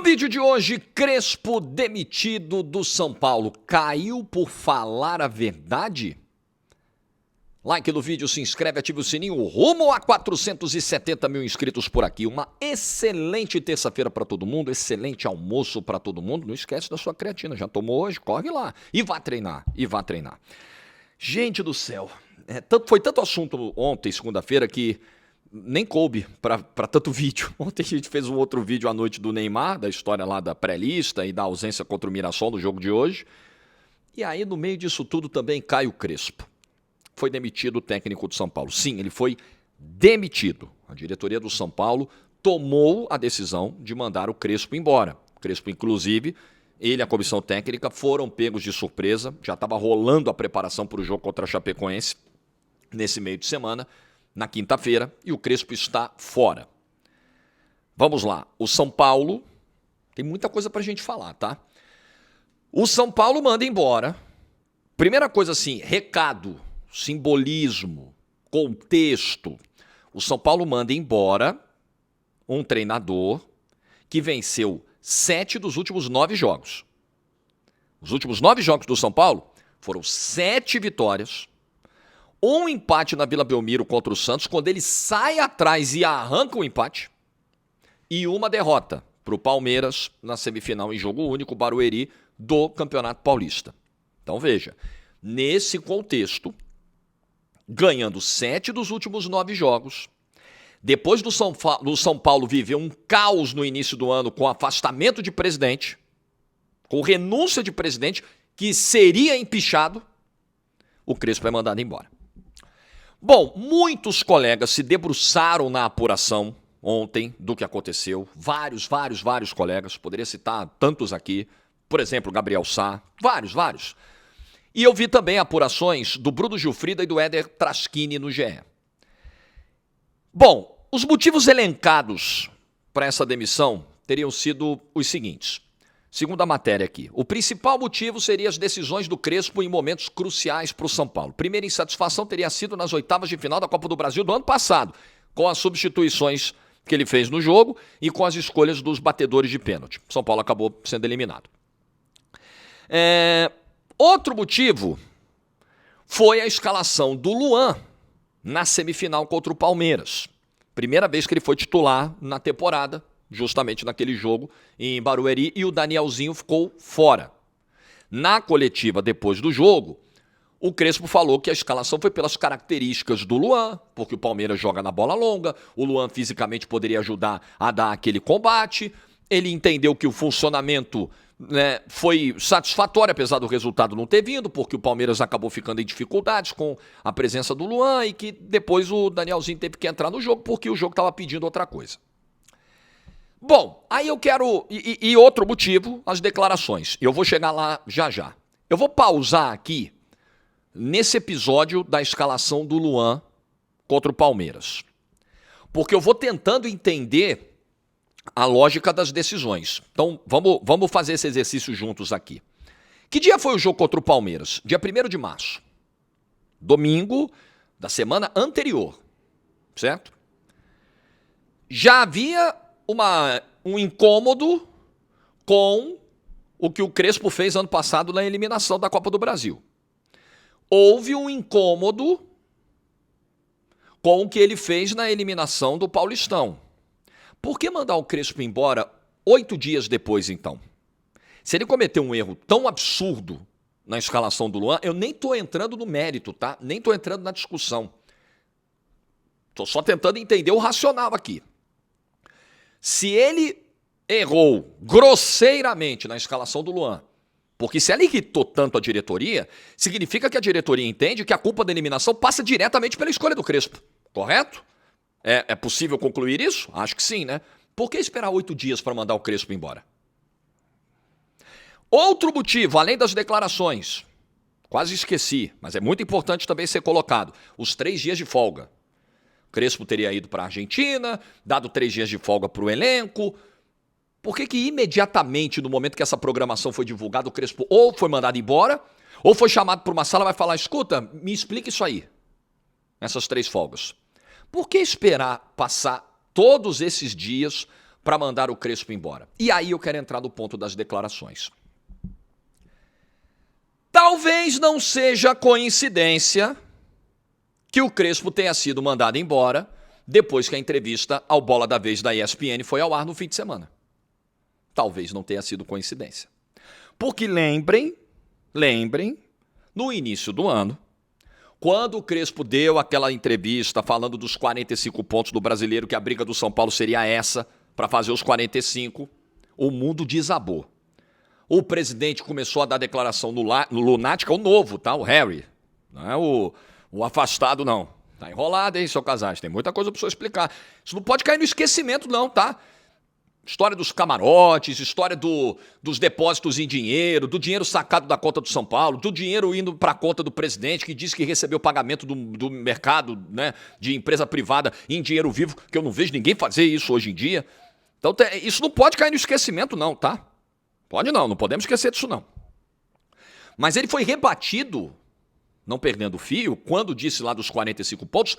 No vídeo de hoje, Crespo demitido do São Paulo. Caiu por falar a verdade? Like no vídeo, se inscreve, ativa o sininho, rumo a 470 mil inscritos por aqui. Uma excelente terça-feira para todo mundo, excelente almoço para todo mundo. Não esquece da sua creatina, já tomou hoje? Corre lá e vá treinar, Gente do céu, foi tanto assunto ontem, segunda-feira, que nem coube para tanto vídeo. Ontem a gente fez um outro vídeo à noite do Neymar, da história lá da pré-lista e da ausência contra o Mirassol no jogo de hoje. E aí, no meio disso tudo, também cai o Crespo. Foi demitido o técnico do São Paulo. Sim, ele foi demitido. A diretoria do São Paulo tomou a decisão de mandar o Crespo embora. O Crespo, inclusive, ele e a comissão técnica foram pegos de surpresa. Já estava rolando a preparação para o jogo contra a Chapecoense nesse meio de semana, na quinta-feira, e o Crespo está fora. Vamos lá. O São Paulo, tem muita coisa para a gente falar, tá? O São Paulo manda embora. Primeira coisa assim, recado, simbolismo, contexto. O São Paulo manda embora um treinador que venceu 7 dos últimos 9 jogos. Os últimos 9 jogos do São Paulo foram 7 vitórias, um empate na Vila Belmiro contra o Santos, quando ele sai atrás e arranca o empate, e uma derrota para o Palmeiras na semifinal em jogo único, Barueri, do Campeonato Paulista. Então veja, nesse contexto, ganhando 7 dos últimos 9 jogos, depois do São Paulo viver um caos no início do ano com afastamento de presidente, com renúncia de presidente, que seria empichado, o Crespo é mandado embora. Bom, muitos colegas se debruçaram na apuração ontem do que aconteceu. Vários colegas, poderia citar tantos aqui. Por exemplo, Gabriel Sá, vários. E eu vi também apurações do Bruno Gilfrida e do Éder Traschini no GE. Bom, os motivos elencados para essa demissão teriam sido os seguintes. Segundo a matéria aqui, o principal motivo seria as decisões do Crespo em momentos cruciais para o São Paulo. Primeira insatisfação teria sido nas oitavas de final da Copa do Brasil do ano passado, com as substituições que ele fez no jogo e com as escolhas dos batedores de pênalti. São Paulo acabou sendo eliminado. Outro motivo foi a escalação do Luan na semifinal contra o Palmeiras. Primeira vez que ele foi titular na temporada, justamente naquele jogo em Barueri, e o Danielzinho ficou fora. Na coletiva depois do jogo, o Crespo falou que a escalação foi pelas características do Luan, porque o Palmeiras joga na bola longa, o Luan fisicamente poderia ajudar a dar aquele combate, ele entendeu que o funcionamento foi satisfatório, apesar do resultado não ter vindo, porque o Palmeiras acabou ficando em dificuldades com a presença do Luan e que depois o Danielzinho teve que entrar no jogo porque o jogo estava pedindo outra coisa. Bom, aí eu quero... E outro motivo, as declarações. Eu vou chegar lá já. Eu vou pausar aqui nesse episódio da escalação do Luan contra o Palmeiras, porque eu vou tentando entender a lógica das decisões. Então, vamos fazer esse exercício juntos aqui. Que dia foi o jogo contra o Palmeiras? Dia 1º de março. Domingo da semana anterior, certo? Já havia um incômodo com o que o Crespo fez ano passado na eliminação da Copa do Brasil. Houve um incômodo com o que ele fez na eliminação do Paulistão. Por que mandar o Crespo embora 8 dias depois, então? Se ele cometeu um erro tão absurdo na escalação do Luan, eu nem estou entrando no mérito, tá? Nem estou entrando na discussão. Estou só tentando entender o racional aqui. Se ele errou grosseiramente na escalação do Luan, porque se ela irritou tanto a diretoria, significa que a diretoria entende que a culpa da eliminação passa diretamente pela escolha do Crespo, correto? É possível concluir isso? Acho que sim, né? Por que esperar 8 dias para mandar o Crespo embora? Outro motivo, além das declarações, quase esqueci, mas é muito importante também ser colocado, os 3 dias de folga. O Crespo teria ido para a Argentina, dado 3 dias de folga para o elenco. Por que imediatamente, no momento que essa programação foi divulgada, o Crespo ou foi mandado embora, ou foi chamado para uma sala e vai falar, escuta, me explica isso aí, essas 3 folgas. Por que esperar passar todos esses dias para mandar o Crespo embora. E aí eu quero entrar no ponto das declarações. Talvez não seja coincidência que o Crespo tenha sido mandado embora depois que a entrevista ao Bola da Vez da ESPN foi ao ar no fim de semana. Talvez não tenha sido coincidência. Porque lembrem, no início do ano, quando o Crespo deu aquela entrevista falando dos 45 pontos do Brasileiro, que a briga do São Paulo seria essa, para fazer os 45, o mundo desabou. O presidente começou a dar declaração no Lunática, o novo, tá? O Harry. Não é o afastado, não. Tá enrolado, hein, seu Casares? Tem muita coisa para o senhor explicar. Isso não pode cair no esquecimento, não, tá? História dos camarotes, história dos depósitos em dinheiro, do dinheiro sacado da conta do São Paulo, do dinheiro indo para a conta do presidente, que disse que recebeu pagamento do mercado, né, de empresa privada em dinheiro vivo, que eu não vejo ninguém fazer isso hoje em dia. Então, isso não pode cair no esquecimento, não, tá? Pode não podemos esquecer disso, não. Mas ele foi rebatido, não perdendo o fio, quando disse lá dos 45 pontos,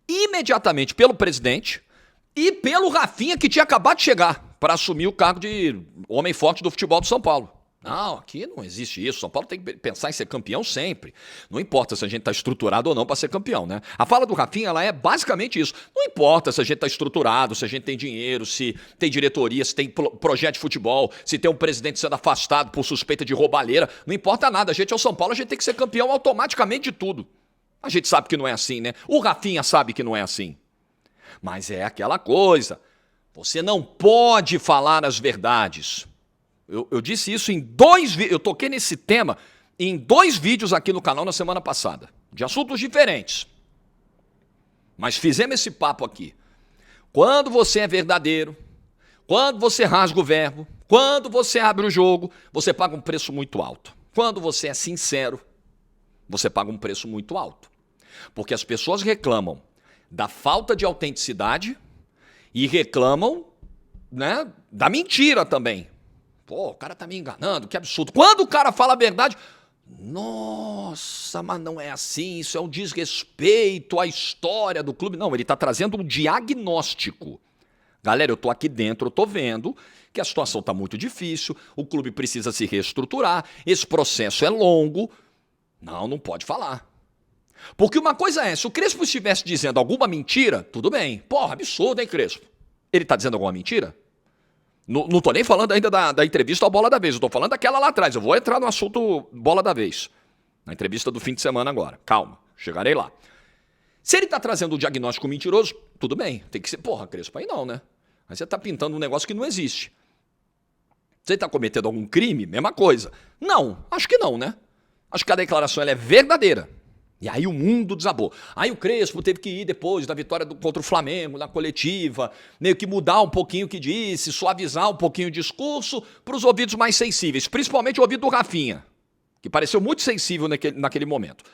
imediatamente pelo presidente e pelo Rafinha, que tinha acabado de chegar para assumir o cargo de homem forte do futebol do São Paulo. Não, aqui não existe isso. São Paulo tem que pensar em ser campeão sempre. Não importa se a gente está estruturado ou não para ser campeão, né? A fala do Rafinha, ela é basicamente isso. Não importa se a gente está estruturado, se a gente tem dinheiro, se tem diretoria, se tem projeto de futebol, se tem um presidente sendo afastado por suspeita de roubalheira. Não importa nada. A gente é o São Paulo, a gente tem que ser campeão automaticamente de tudo. A gente sabe que não é assim, né? O Rafinha sabe que não é assim. Mas é aquela coisa. Você não pode falar as verdades. Eu disse isso em 2 vídeos, eu toquei nesse tema em 2 vídeos aqui no canal na semana passada, de assuntos diferentes. Mas fizemos esse papo aqui. Quando você é verdadeiro, quando você rasga o verbo, quando você abre o jogo, você paga um preço muito alto. Quando você é sincero, você paga um preço muito alto. Porque as pessoas reclamam da falta de autenticidade e reclamam, né, da mentira também. Pô, o cara tá me enganando, que absurdo. Quando o cara fala a verdade, nossa, mas não é assim, isso é um desrespeito à história do clube. Não, ele tá trazendo um diagnóstico. Galera, eu tô aqui dentro, eu tô vendo que a situação tá muito difícil, o clube precisa se reestruturar, esse processo é longo. Não pode falar. Porque uma coisa é, se o Crespo estivesse dizendo alguma mentira, tudo bem. Porra, absurdo, hein, Crespo? Ele tá dizendo alguma mentira? Não tô nem falando ainda da entrevista ao Bola da Vez, eu tô falando daquela lá atrás. Eu vou entrar no assunto Bola da Vez. Na entrevista do fim de semana agora. Calma, chegarei lá. Se ele tá trazendo um diagnóstico mentiroso, tudo bem. Tem que ser, porra, Crespo, aí não, né? Aí você tá pintando um negócio que não existe. Você tá cometendo algum crime? Mesma coisa. Não, acho que não, né? Acho que a declaração ela é verdadeira. E aí o mundo desabou. Aí o Crespo teve que ir depois da vitória contra o Flamengo, na coletiva, meio que mudar um pouquinho o que disse, suavizar um pouquinho o discurso para os ouvidos mais sensíveis, principalmente o ouvido do Rafinha, que pareceu muito sensível naquele momento.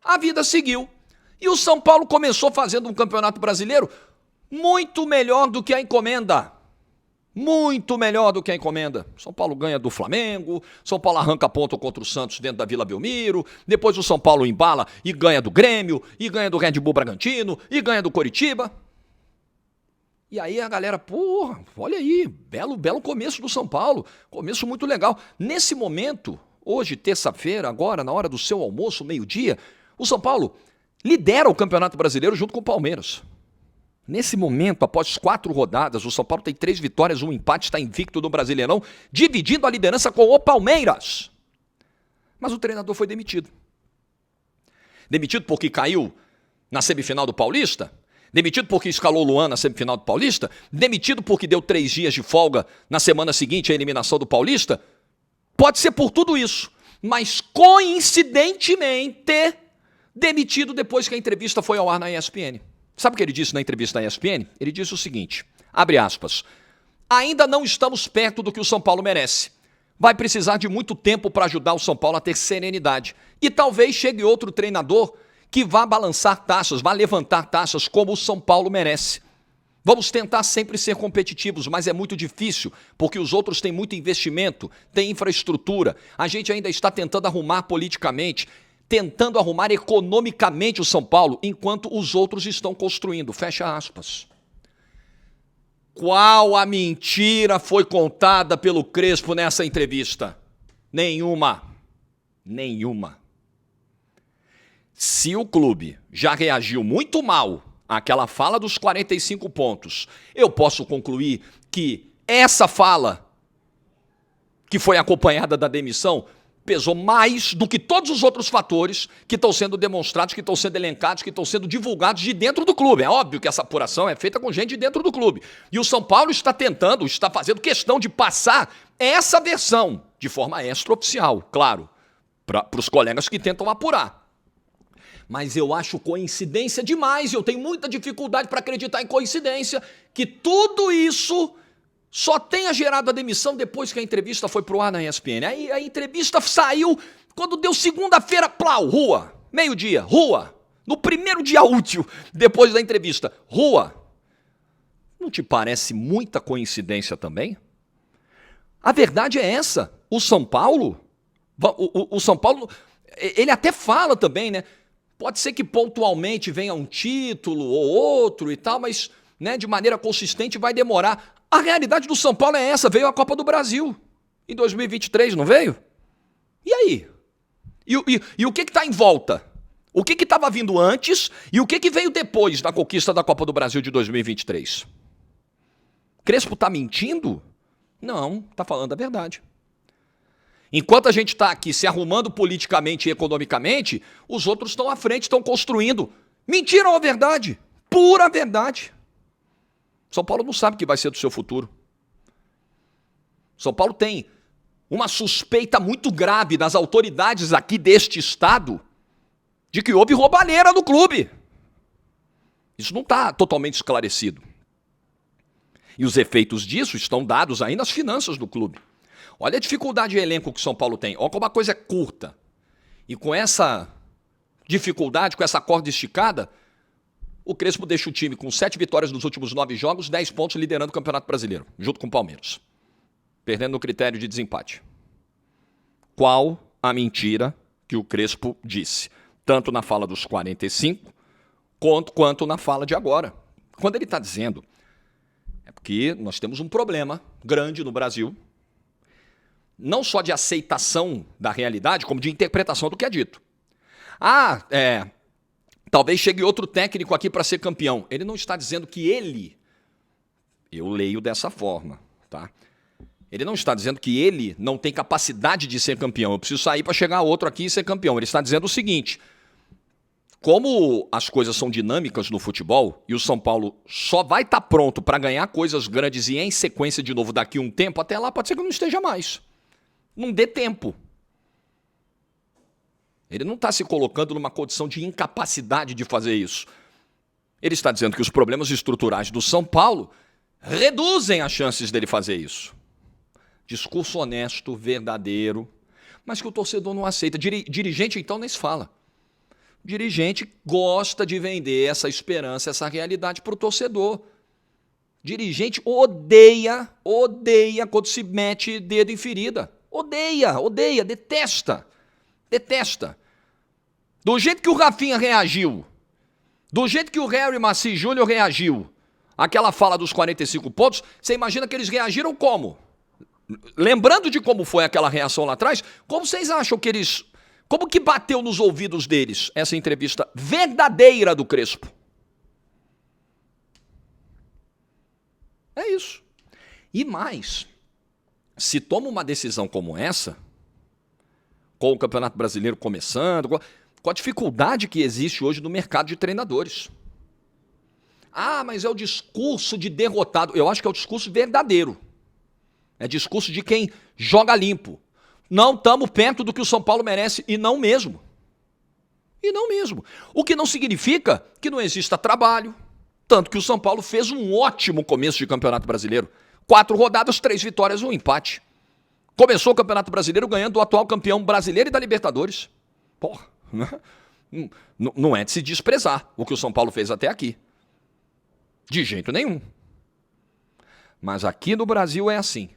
A vida seguiu e o São Paulo começou fazendo um campeonato brasileiro muito melhor do que a encomenda. Muito melhor do que a encomenda. São Paulo ganha do Flamengo, São Paulo arranca ponto contra o Santos dentro da Vila Belmiro, depois o São Paulo embala e ganha do Grêmio, e ganha do Red Bull Bragantino, e ganha do Coritiba. E aí a galera, porra, olha aí, belo começo do São Paulo, começo muito legal. Nesse momento, hoje, terça-feira, agora, na hora do seu almoço, meio-dia, o São Paulo lidera o Campeonato Brasileiro junto com o Palmeiras. Nesse momento, após 4 rodadas, o São Paulo tem 3 vitórias, 1 empate, está invicto no Brasileirão, dividindo a liderança com o Palmeiras. Mas o treinador foi demitido. Demitido porque caiu na semifinal do Paulista? Demitido porque escalou o Luan na semifinal do Paulista? Demitido porque deu 3 dias de folga na semana seguinte à eliminação do Paulista? Pode ser por tudo isso, mas coincidentemente demitido depois que a entrevista foi ao ar na ESPN. Sabe o que ele disse na entrevista da ESPN? Ele disse o seguinte, abre aspas, ainda não estamos perto do que o São Paulo merece. Vai precisar de muito tempo para ajudar o São Paulo a ter serenidade. E talvez chegue outro treinador que vá balançar taças, vá levantar taças como o São Paulo merece. Vamos tentar sempre ser competitivos, mas é muito difícil, porque os outros têm muito investimento, têm infraestrutura. A gente ainda está tentando arrumar politicamente, tentando arrumar economicamente o São Paulo, enquanto os outros estão construindo. Fecha aspas. Qual a mentira foi contada pelo Crespo nessa entrevista? Nenhuma. Nenhuma. Se o clube já reagiu muito mal àquela fala dos 45 pontos, eu posso concluir que essa fala, que foi acompanhada da demissão, pesou mais do que todos os outros fatores que estão sendo demonstrados, que estão sendo elencados, que estão sendo divulgados de dentro do clube. É óbvio que essa apuração é feita com gente de dentro do clube. E o São Paulo está fazendo questão de passar essa versão de forma extraoficial, claro, para os colegas que tentam apurar. Mas eu acho coincidência demais, eu tenho muita dificuldade para acreditar em coincidência, que tudo isso só tenha gerado a demissão depois que a entrevista foi pro ar na ESPN. Aí a entrevista saiu quando deu segunda-feira, plau, rua, meio-dia, rua. No primeiro dia útil, depois da entrevista, rua. Não te parece muita coincidência também? A verdade é essa. O São Paulo, ele até fala também, né? Pode ser que pontualmente venha um título ou outro e tal, mas de maneira consistente vai demorar. A realidade do São Paulo é essa, veio a Copa do Brasil em 2023, não veio? E aí? E o que está em volta? O que estava vindo antes e o que veio depois da conquista da Copa do Brasil de 2023? Crespo está mentindo? Não, está falando a verdade. Enquanto a gente está aqui se arrumando politicamente e economicamente, os outros estão à frente, estão construindo. Mentira ou a verdade? Pura verdade. São Paulo não sabe o que vai ser do seu futuro. São Paulo tem uma suspeita muito grave das autoridades aqui deste estado de que houve roubalheira no clube. Isso não está totalmente esclarecido. E os efeitos disso estão dados aí nas finanças do clube. Olha a dificuldade de elenco que o São Paulo tem. Olha como a coisa é curta. E com essa dificuldade, com essa corda esticada, o Crespo deixa o time com 7 vitórias nos últimos 9 jogos, 10 pontos liderando o Campeonato Brasileiro, junto com o Palmeiras. Perdendo no critério de desempate. Qual a mentira que o Crespo disse? Tanto na fala dos 45, quanto na fala de agora. Quando ele está dizendo, é porque nós temos um problema grande no Brasil, não só de aceitação da realidade, como de interpretação do que é dito. Talvez chegue outro técnico aqui para ser campeão. Ele não está dizendo que ele, eu leio dessa forma, tá? Ele não está dizendo que ele não tem capacidade de ser campeão. Eu preciso sair para chegar outro aqui e ser campeão. Ele está dizendo o seguinte, como as coisas são dinâmicas no futebol e o São Paulo só vai estar pronto para ganhar coisas grandes e em sequência de novo daqui a um tempo, até lá pode ser que não esteja mais. Não dê tempo. Ele não está se colocando numa condição de incapacidade de fazer isso. Ele está dizendo que os problemas estruturais do São Paulo reduzem as chances dele fazer isso. Discurso honesto, verdadeiro, mas que o torcedor não aceita. Dirigente, então, nem se fala. Dirigente gosta de vender essa esperança, essa realidade para o torcedor. Dirigente odeia quando se mete dedo em ferida. Odeia, detesta. Do jeito que o Rafinha reagiu, do jeito que o Harry Maci Júnior reagiu, aquela fala dos 45 pontos, você imagina que eles reagiram como? Lembrando de como foi aquela reação lá atrás, como vocês acham que eles... Como que bateu nos ouvidos deles essa entrevista verdadeira do Crespo? É isso. E mais, se toma uma decisão como essa, com o Campeonato Brasileiro começando, com a dificuldade que existe hoje no mercado de treinadores. Mas é o discurso de derrotado. Eu acho que é o discurso verdadeiro. É discurso de quem joga limpo. Não estamos perto do que o São Paulo merece, e não mesmo. O que não significa que não exista trabalho. Tanto que o São Paulo fez um ótimo começo de Campeonato Brasileiro. 4 rodadas, 3 vitórias, 1 empate. Começou o Campeonato Brasileiro ganhando do atual campeão brasileiro e da Libertadores. Porra, não é de se desprezar o que o São Paulo fez até aqui. De jeito nenhum. Mas aqui no Brasil é assim.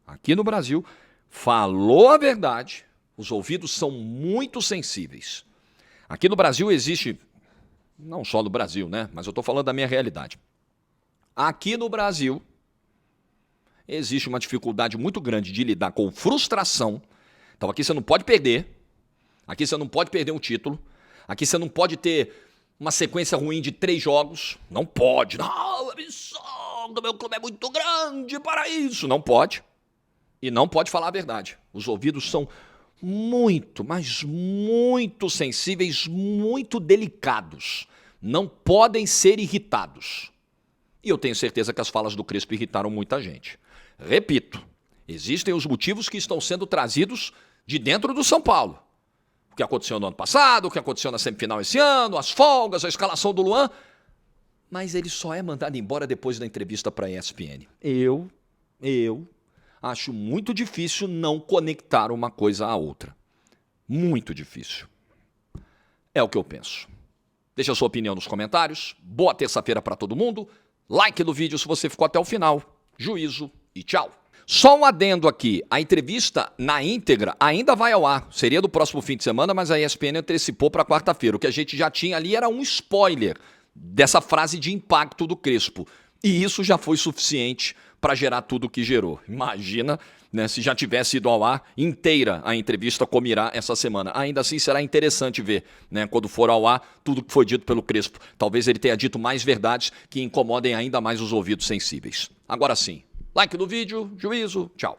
Aqui no Brasil, falou a verdade, os ouvidos são muito sensíveis. Aqui no Brasil existe, não só no Brasil, né? Mas eu estou falando da minha realidade. Aqui no Brasil, existe uma dificuldade muito grande de lidar com frustração. Então aqui você não pode perder. Aqui você não pode perder um título. Aqui você não pode ter uma sequência ruim de 3 jogos. Não pode. Não, a missão do meu clube é muito grande para isso. Não pode. E não pode falar a verdade. Os ouvidos são muito, mas muito sensíveis, muito delicados. Não podem ser irritados. E eu tenho certeza que as falas do Crespo irritaram muita gente. Repito, existem os motivos que estão sendo trazidos de dentro do São Paulo. O que aconteceu no ano passado, o que aconteceu na semifinal esse ano, as folgas, a escalação do Luan. Mas ele só é mandado embora depois da entrevista para a ESPN. Eu acho muito difícil não conectar uma coisa à outra. Muito difícil. É o que eu penso. Deixa a sua opinião nos comentários. Boa terça-feira para todo mundo. Like no vídeo se você ficou até o final. Juízo e tchau. Só um adendo aqui. A entrevista na íntegra ainda vai ao ar. Seria do próximo fim de semana, mas a ESPN antecipou para quarta-feira. O que a gente já tinha ali era um spoiler dessa frase de impacto do Crespo. E isso já foi suficiente para gerar tudo o que gerou. Imagina, né, se já tivesse ido ao ar inteira a entrevista como irá essa semana. Ainda assim será interessante ver, né, quando for ao ar, tudo que foi dito pelo Crespo. Talvez ele tenha dito mais verdades que incomodem ainda mais os ouvidos sensíveis. Agora sim, like no vídeo, juízo, tchau.